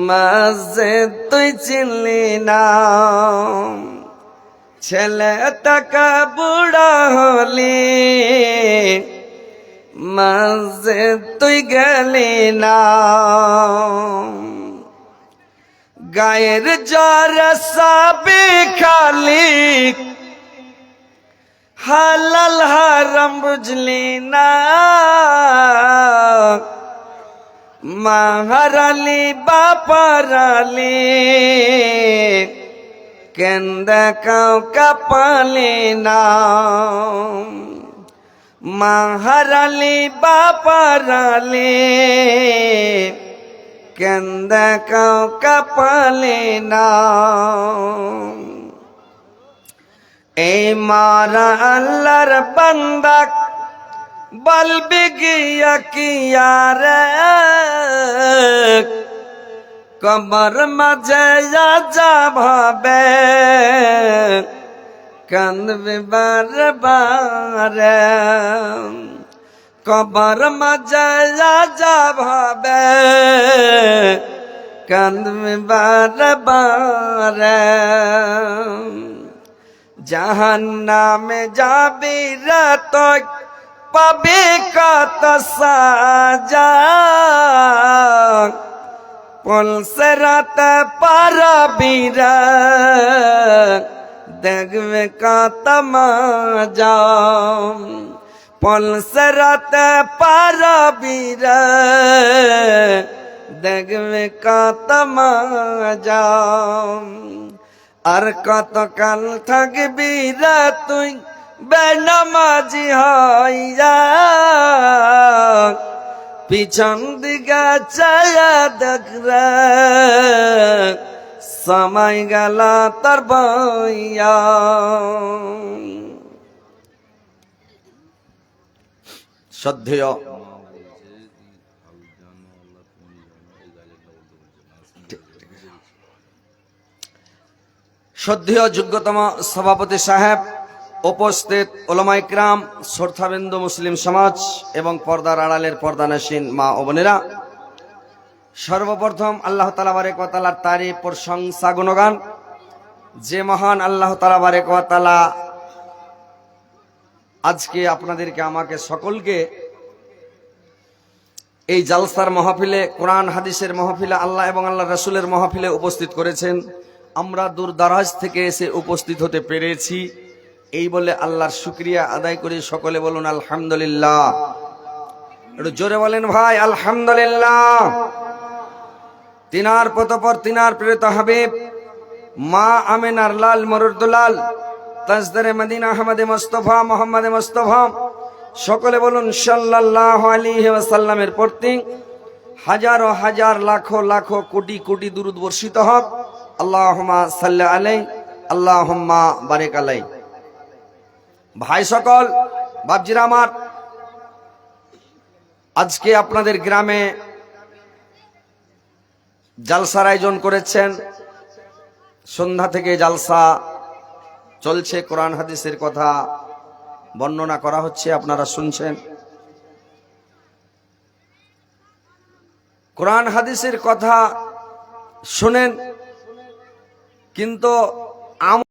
মসজিদ তুই চিনলি না, ছেলে টাকা বুড়া হলি, মসজিদ তুই গেলি না। গায়ের জ্বর সাবি খালি, হালাল হারাম বুঝলি না। মাহারালি বাপারালি কেন্দা কাউ কাপালি না। মাহারালি বাপারালি কেন্দা কাউ কাপালি না। এই মারা আল্লাহর বান্দা বলবি গিয়া কিয়া রে, কবর মাঝে যা ভাবে কান্দবি বারবারে। কবর মাঝে যা ভাবে কান্দবি বারবারে। জাহান্নামে যাবি রে তুই, পাবি কত সাজা, পুলসিরাতে পারবি রে দেখবে কত মজা। পুলসিরাতে পারবি রে দেখবে কত মজা। আর কতকাল থাকবি রে তুই বেনামাজি হইয়া, পিছন দিকে চায়া দেখ রে সময় গেল তোর বইয়া। শ্রদ্ধেয় যোগ্যতম সভাপতি সাহেব, উপস্থিত উলামা ইকরাম, শ্রোতাবৃন্দ, মুসলিম সমাজ এবং পর্দার আড়ালের পর্দানশীন মা ও বোনেরা, সর্বপ্রথম আল্লাহ তাআলা বারেক ওয়া তাআলার তারিফ, প্রশংসা, গুণগান। যে মহান আল্লাহ তাআলা বারেক ওয়া তাআলা আজকে আপনাদেরকে, আমাকে, সকলকে এই জালসার মাহফিলে, কোরআন হাদিসের মাহফিলে, আল্লাহ এবং আল্লাহ রাসূলের মাহফিলে উপস্থিত করেছেন। আমরা দূর দারাজ থেকে এসে উপস্থিত হতে পেরেছি, এই বলে আল্লাহর শুকরিয়া আদায় করি। সকলে বলুন আলহামদুলিল্লাহ। একটু জোরে বলেন ভাই আলহামদুলিল্লাহ। তিনার পতপর তিনার প্রেরিত হাবিব মা আমিনার লাল মরুদুলাল তাজদারে মদিনা আহমদে মুস্তাফা মুহাম্মদে মুস্তাফা, সকলে বলুন সাল্লাল্লাহু আলাইহি ওয়াসাল্লামের প্রতি হাজারো হাজার লাখো লাখো কোটি কোটি দুরূদ বর্ষিত হোক। আল্লাহুম্মা সাল্লি আলাইহি আল্লাহুম্মা বারিক আলাইহি। ভাই সকল, বাপজিরা আমার, আজকে আপনাদের গ্রামে জালসার আয়োজন করেছেন। সন্ধ্যা থেকে জালসা চলছে, কোরআন হাদিসের কথা বর্ণনা করা হচ্ছে, আপনারা শুনছেন। কোরআন হাদিসের কথা শুনেন, কিন্তু